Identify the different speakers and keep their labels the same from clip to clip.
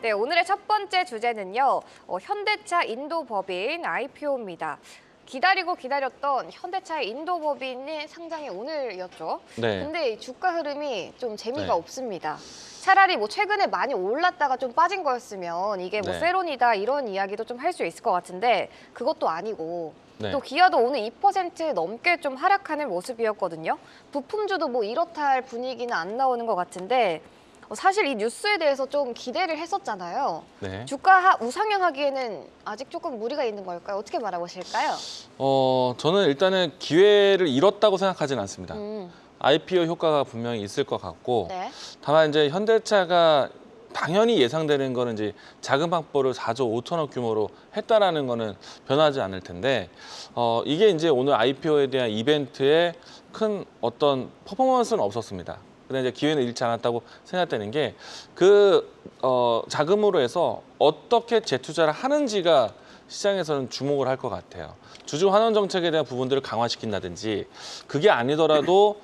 Speaker 1: 네, 오늘의 첫 번째 주제는요. 현대차 인도법인 IPO입니다. 기다리고 기다렸던 현대차의 인도법인이 상장이 오늘이었죠.
Speaker 2: 네.
Speaker 1: 근데 이 주가 흐름이 좀 재미가
Speaker 2: 네.
Speaker 1: 없습니다. 차라리 뭐 최근에 많이 올랐다가 좀 빠진 거였으면 이게 뭐
Speaker 2: 네.
Speaker 1: 세론이다 이런 이야기도 좀 할 수 있을 것 같은데 그것도 아니고
Speaker 2: 네.
Speaker 1: 또 기아도 오늘 2% 넘게 좀 하락하는 모습이었거든요. 부품주도 뭐 이렇다 할 분위기는 안 나오는 것 같은데 사실 이 뉴스에 대해서 좀 기대를 했었잖아요.
Speaker 2: 네.
Speaker 1: 주가 우상향하기에는 아직 조금 무리가 있는 걸까요? 어떻게 바라보실까요?
Speaker 2: 저는 일단은 기회를 잃었다고 생각하진 않습니다.
Speaker 1: 음,
Speaker 2: IPO 효과가 분명히 있을 것 같고,
Speaker 1: 네.
Speaker 2: 다만 이제 현대차가 당연히 예상되는 거는 이제 자금 확보를 4조 5천억 규모로 했다라는 거는 변하지 않을 텐데, 이게 이제 오늘 IPO에 대한 이벤트에 큰 어떤 퍼포먼스는 없었습니다. 근데 이제 기회는 잃지 않았다고 생각되는 게 자금으로 해서 어떻게 재투자를 하는지가 시장에서는 주목을 할 것 같아요. 주주 환원 정책에 대한 부분들을 강화시킨다든지 그게 아니더라도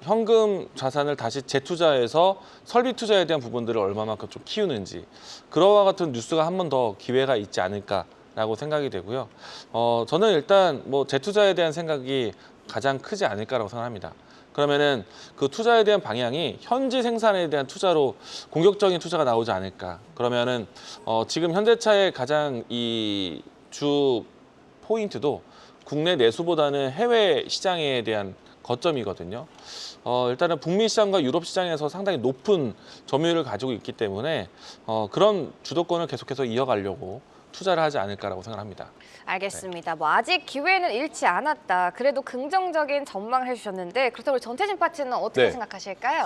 Speaker 2: 현금 자산을 다시 재투자해서 설비 투자에 대한 부분들을 얼마만큼 좀 키우는지 그러와 같은 뉴스가 한 번 더 기회가 있지 않을까라고 생각이 되고요. 저는 일단 뭐 재투자에 대한 생각이 가장 크지 않을까라고 생각합니다. 그러면은 그 투자에 대한 방향이 현지 생산에 대한 투자로 공격적인 투자가 나오지 않을까. 그러면은 지금 현대차의 가장 이 주 포인트도 국내 내수보다는 해외 시장에 대한 거점이거든요. 일단은 북미 시장과 유럽 시장에서 상당히 높은 점유율을 가지고 있기 때문에 그런 주도권을 계속해서 이어가려고 투자를 하지 않을까라고 생각합니다.
Speaker 1: 알겠습니다. 뭐 아직 기회는 잃지 않았다. 그래도 긍정적인 전망을 해주셨는데 그렇다고 우리 전태진 파트는 어떻게
Speaker 3: 네.
Speaker 1: 생각하실까요?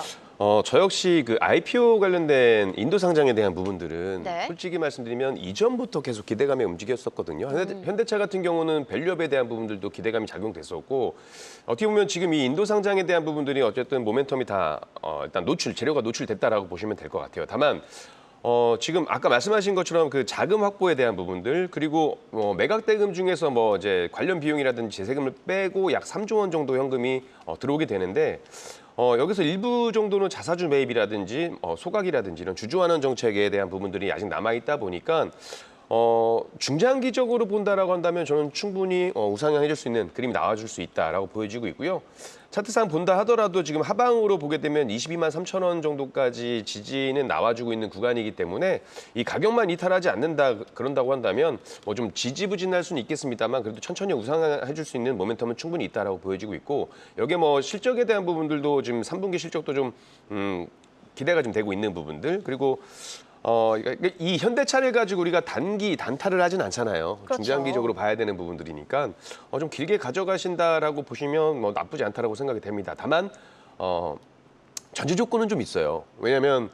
Speaker 3: 저 역시 그 IPO 관련된 인도 상장에 대한 부분들은
Speaker 1: 네.
Speaker 3: 솔직히 말씀드리면 이전부터 계속 기대감이 움직였었거든요. 현대차 같은 경우는 밸류업에 대한 부분들도 기대감이 작용됐었고 어떻게 보면 지금 이 인도 상장에 대한 부분들이 어쨌든 모멘텀이 다 일단 재료가 노출됐다라고 보시면 될 것 같아요. 다만 지금 아까 말씀하신 것처럼 그 자금 확보에 대한 부분들 그리고 매각 대금 중에서 뭐 이제 관련 비용이라든지 재세금을 빼고 약 3조 원 정도 현금이 들어오게 되는데 여기서 일부 정도는 자사주 매입이라든지 소각이라든지 이런 주주 환원 정책에 대한 부분들이 아직 남아 있다 보니까 중장기적으로 본다라고 한다면 저는 충분히 우상향해줄 수 있는 그림이 나와줄 수 있다라고 보여지고 있고요. 차트상 본다 하더라도 지금 하방으로 보게 되면 22만 3천 원 정도까지 지지는 나와주고 있는 구간이기 때문에 이 가격만 이탈하지 않는다 그런다고 한다면 뭐 좀 지지부진할 수는 있겠습니다만 그래도 천천히 우상향해줄 수 있는 모멘텀은 충분히 있다라고 보여지고 있고 여기에 뭐 실적에 대한 부분들도 지금 3분기 실적도 좀 기대가 좀 되고 있는 부분들 그리고 이 현대차를 가지고 우리가 단타를 하진 않잖아요.
Speaker 1: 그렇죠.
Speaker 3: 중장기적으로 봐야 되는 부분들이니까 좀 길게 가져가신다라고 보시면 뭐 나쁘지 않다라고 생각이 됩니다. 다만 전제 조건은 좀 있어요. 왜냐하면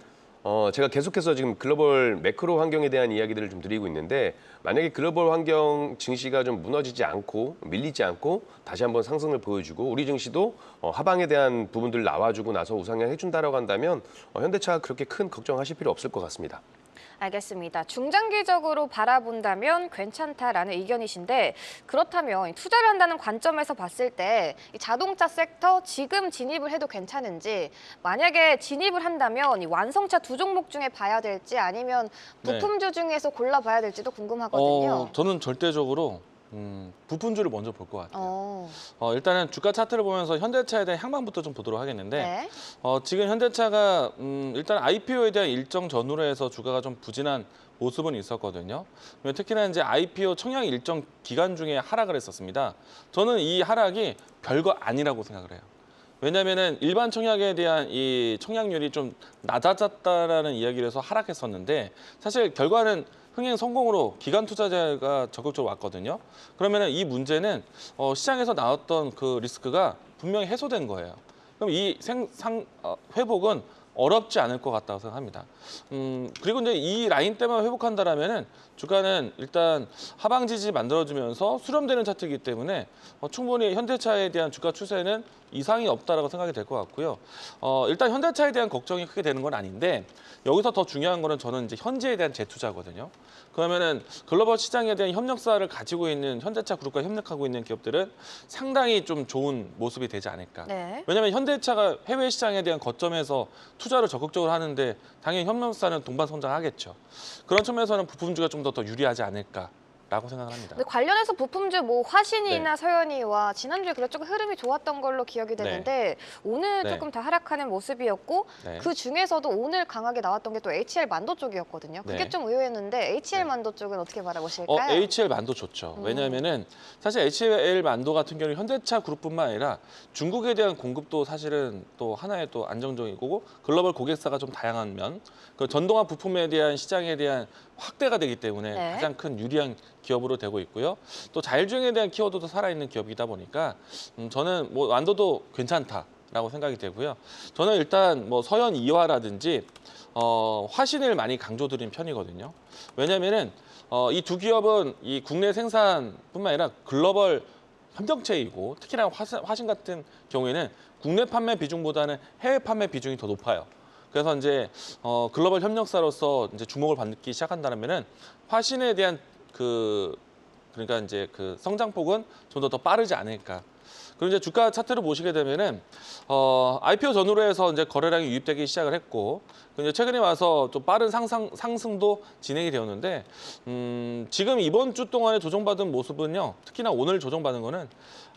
Speaker 3: 제가 계속해서 지금 글로벌 매크로 환경에 대한 이야기들을 좀 드리고 있는데 만약에 글로벌 환경 증시가 좀 무너지지 않고 밀리지 않고 다시 한번 상승을 보여주고 우리 증시도 하방에 대한 부분들 나와주고 나서 우상향 해준다라고 한다면 현대차가 그렇게 큰 걱정하실 필요 없을 것 같습니다.
Speaker 1: 알겠습니다. 중장기적으로 바라본다면 괜찮다라는 의견이신데 그렇다면 투자를 한다는 관점에서 봤을 때 이 자동차 섹터 지금 진입을 해도 괜찮은지 만약에 진입을 한다면 이 완성차 두 종목 중에 봐야 될지 아니면 부품주 중에서 골라봐야 될지도 궁금하거든요.
Speaker 2: 저는 절대적으로 부품주를 먼저 볼 것 같아요. 일단은 주가 차트를 보면서 현대차에 대한 향방부터 좀 보도록 하겠는데
Speaker 1: 네.
Speaker 2: 지금 현대차가 일단 IPO에 대한 일정 전후로 해서 주가가 좀 부진한 모습은 있었거든요. 특히나 이제 IPO 청약 일정 기간 중에 하락을 했었습니다. 저는 이 하락이 별거 아니라고 생각을 해요. 왜냐하면은 일반 청약에 대한 이 청약률이 좀 낮아졌다라는 이야기를 해서 하락했었는데 사실 결과는 흥행 성공으로 기관 투자자가 적극적으로 왔거든요. 그러면은 이 문제는 시장에서 나왔던 그 리스크가 분명히 해소된 거예요. 그럼 이 회복은 어렵지 않을 것 같다고 생각합니다. 그리고 이제 이 라인 때만 회복한다라면은 주가는 일단 하방 지지 만들어주면서 수렴되는 차트이기 때문에 충분히 현대차에 대한 주가 추세는 이상이 없다라고 생각이 될 것 같고요. 일단 현대차에 대한 걱정이 크게 되는 건 아닌데 여기서 더 중요한 거는 저는 이제 현재에 대한 재투자거든요. 그러면은 글로벌 시장에 대한 협력사를 가지고 있는 현대차 그룹과 협력하고 있는 기업들은 상당히 좀 좋은 모습이 되지 않을까.
Speaker 1: 네.
Speaker 2: 왜냐하면 현대차가 해외 시장에 대한 거점에서 투자를 적극적으로 하는데 당연히 협력사는 동반 성장하겠죠. 그런 측면에서는 부품주가 좀 더 유리하지 않을까라고 생각을 합니다.
Speaker 1: 근데 관련해서 부품주 뭐 화신이나 서현이와 지난주에 그래도 조금 흐름이 좋았던 걸로 기억이 되는데 오늘
Speaker 2: 네.
Speaker 1: 조금 다 하락하는 모습이었고
Speaker 2: 네.
Speaker 1: 그 중에서도 오늘 강하게 나왔던 게 또 HL 만도 쪽이었거든요. 그게
Speaker 2: 네.
Speaker 1: 좀 의외였는데 HL
Speaker 2: 네.
Speaker 1: 만도 쪽은 어떻게 바라보실까요?
Speaker 2: HL 만도 좋죠. 왜냐하면은 사실 HL 만도 같은 경우는 현대차 그룹뿐만 아니라 중국에 대한 공급도 사실은 또 하나의 또 안정적이고 글로벌 고객사가 좀 다양한 면, 그 전동화 부품에 대한 시장에 대한 확대가 되기 때문에
Speaker 1: 네.
Speaker 2: 가장 큰 유리한 기업으로 되고 있고요. 또 자율주행에 대한 키워드도 살아있는 기업이다 보니까 저는 뭐 만도도 괜찮다라고 생각이 되고요. 저는 일단 뭐 서현 이화라든지 화신을 많이 강조드린 편이거든요. 왜냐하면은 이 두 기업은 이 국내 생산뿐만 아니라 글로벌 협력체이고 특히나 화신 같은 경우에는 국내 판매 비중보다는 해외 판매 비중이 더 높아요. 그래서 이제 글로벌 협력사로서 이제 주목을 받기 시작한다면은 화신에 대한 그러니까 이제 그 성장폭은 좀 더 빠르지 않을까. 그리고 이제 주가 차트를 보시게 되면은 IPO 전후로 해서 이제 거래량이 유입되기 시작을 했고, 이제 최근에 와서 좀 빠른 상승도 진행이 되었는데, 지금 이번 주 동안에 조정받은 모습은요, 특히나 오늘 조정받은 거는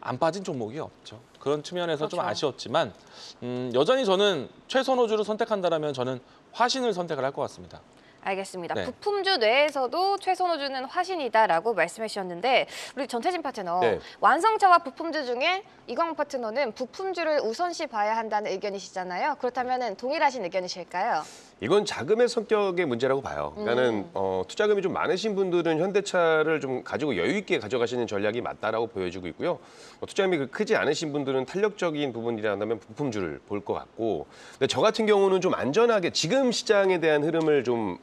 Speaker 2: 안 빠진 종목이 없죠. 그런 측면에서 좀
Speaker 1: 그렇죠.
Speaker 2: 아쉬웠지만, 여전히 저는 최선호주를 선택한다라면 저는 화신을 선택을 할 것 같습니다.
Speaker 1: 알겠습니다.
Speaker 2: 네.
Speaker 1: 부품주 내에서도 최선호주는 화신이다라고 말씀해 주셨는데 우리 전태진 파트너
Speaker 3: 네.
Speaker 1: 완성차와 부품주 중에 이광 파트너는 부품주를 우선시 봐야 한다는 의견이시잖아요. 그렇다면 동일하신 의견이실까요?
Speaker 3: 이건 자금의 성격의 문제라고 봐요. 그러니까는 투자금이 좀 많으신 분들은 현대차를 좀 가지고 여유 있게 가져가시는 전략이 맞다라고 보여지고 있고요. 투자금이 크지 않으신 분들은 탄력적인 부분이라면 부품주를 볼 것 같고, 근데 저 같은 경우는 좀 안전하게 지금 시장에 대한 흐름을 좀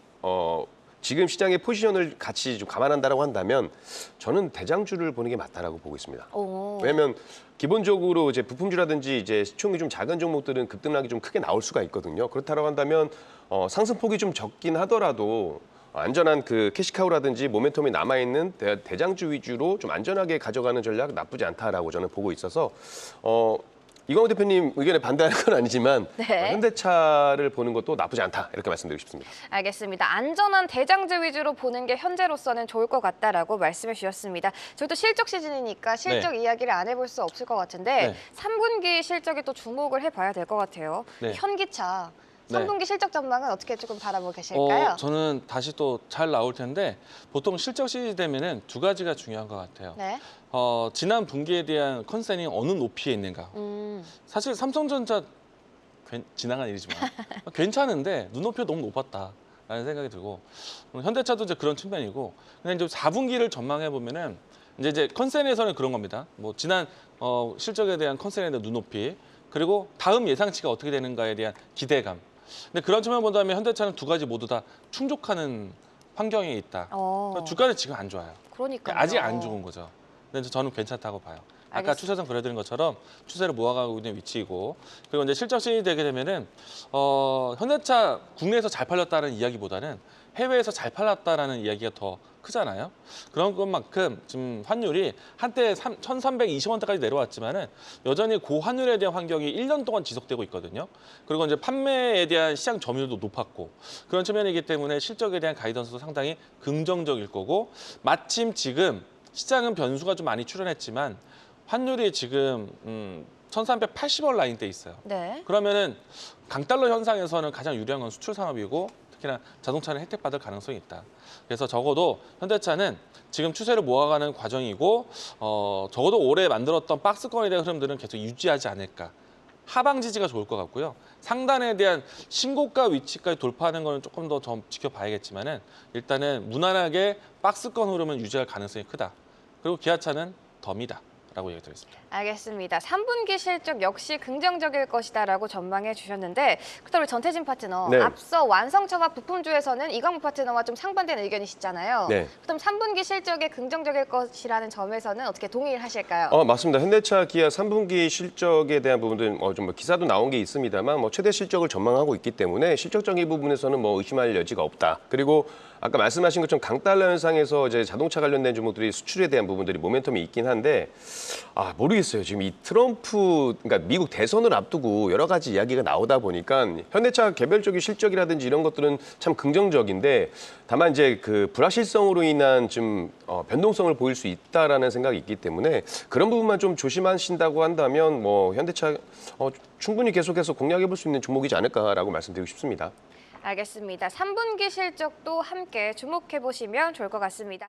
Speaker 3: 지금 시장의 포지션을 같이 좀 감안한다라고 한다면 저는 대장주를 보는 게 맞다라고 보고 있습니다.
Speaker 1: 오.
Speaker 3: 왜냐하면 기본적으로 이제 부품주라든지 이제 시총이 좀 작은 종목들은 급등락이 좀 크게 나올 수가 있거든요. 그렇다고 한다면 상승폭이 좀 적긴 하더라도 안전한 그 캐시카우라든지 모멘텀이 남아있는 대장주 위주로 좀 안전하게 가져가는 전략 나쁘지 않다라고 저는 보고 있어서 이광호 대표님 의견에 반대하는 건 아니지만
Speaker 1: 네.
Speaker 3: 현대차를 보는 것도 나쁘지 않다 이렇게 말씀드리고 싶습니다.
Speaker 1: 알겠습니다. 안전한 대장주 위주로 보는 게 현재로서는 좋을 것 같다라고 말씀해 주셨습니다. 저희도 실적 시즌이니까 실적 이야기를 안 해볼 수 없을 것 같은데
Speaker 2: 네.
Speaker 1: 3분기 실적에 또 주목을 해봐야 될 것 같아요.
Speaker 2: 네.
Speaker 1: 현기차
Speaker 2: 네.
Speaker 1: 3분기 실적 전망은 어떻게 조금 바라보고 계실까요?
Speaker 2: 저는 다시 또 잘 나올 텐데 보통 실적 시즌 되면은 두 가지가 중요한 것 같아요.
Speaker 1: 네.
Speaker 2: 지난 분기에 대한 컨센이 어느 높이에 있는가. 사실 삼성전자 지나간 일이지만 괜찮은데 눈높이가 너무 높았다라는 생각이 들고 현대차도 이제 그런 측면이고 근데 이제 4분기를 전망해 보면은 이제 컨센에서는 그런 겁니다. 뭐 지난 실적에 대한 컨센에 대한 눈높이 그리고 다음 예상치가 어떻게 되는가에 대한 기대감. 근데 그런 측면 본다면 현대차는 두 가지 모두 다 충족하는 환경에 있다. 그러니까 주가는 지금 안 좋아요.
Speaker 1: 그러니까요.
Speaker 2: 아직 안 좋은 거죠. 근데 저는 괜찮다고 봐요. 아까
Speaker 1: 알겠습니다.
Speaker 2: 추세선 그려드린 것처럼 추세를 모아가고 있는 위치이고 그리고 이제 실적 시즌이 되게 되면은 현대차 국내에서 잘 팔렸다는 이야기보다는 해외에서 잘 팔렸다라는 이야기가 더 크잖아요. 그런 것만큼 지금 환율이 한때 1,320원대까지 내려왔지만은 여전히 고환율에 대한 환경이 1년 동안 지속되고 있거든요. 그리고 이제 판매에 대한 시장 점유율도 높았고 그런 측면이기 때문에 실적에 대한 가이던스도 상당히 긍정적일 거고 마침 지금 시장은 변수가 좀 많이 출현했지만 환율이 지금 1,380원 라인대 있어요.
Speaker 1: 네.
Speaker 2: 그러면은 강달러 현상에서는 가장 유리한 건 수출 산업이고 특히나 자동차는 혜택받을 가능성이 있다. 그래서 적어도 현대차는 지금 추세를 모아가는 과정이고 적어도 올해 만들었던 박스권에 대한 흐름들은 계속 유지하지 않을까. 하방 지지가 좋을 것 같고요. 상단에 대한 신고가 위치까지 돌파하는 거는 조금 더 좀 지켜봐야겠지만은 일단은 무난하게 박스권 흐름은 유지할 가능성이 크다. 그리고 기아차는 덤이다. 라고 얘기 드리겠습니다.
Speaker 1: 알겠습니다. 3분기 실적 역시 긍정적일 것이다라고 전망해 주셨는데 그렇다면 전태진 파트너,
Speaker 3: 네.
Speaker 1: 앞서 완성차와 부품주에서는 이광무 파트너와 좀 상반되는 의견이시잖아요.
Speaker 3: 네.
Speaker 1: 그럼 3분기 실적이 긍정적일 것이라는 점에서는 어떻게 동의하실까요?
Speaker 3: 맞습니다. 현대차, 기아 3분기 실적에 대한 부분들은 좀 기사도 나온 게 있습니다만 최대 실적을 전망하고 있기 때문에 실적적인 부분에서는 의심할 여지가 없다. 그리고 아까 말씀하신 것처럼 강달러 현상에서 이제 자동차 관련된 종목들이 수출에 대한 부분들이 모멘텀이 있긴 한데 모르겠어요. 지금 이 트럼프, 그러니까 미국 대선을 앞두고 여러 가지 이야기가 나오다 보니까 현대차 개별적인 실적이라든지 이런 것들은 참 긍정적인데 다만 이제 그 불확실성으로 인한 좀 변동성을 보일 수 있다라는 생각이 있기 때문에 그런 부분만 좀 조심하신다고 한다면 현대차 충분히 계속해서 공략해 볼 수 있는 종목이지 않을까라고 말씀드리고 싶습니다.
Speaker 1: 알겠습니다. 3분기 실적도 함께 주목해 보시면 좋을 것 같습니다.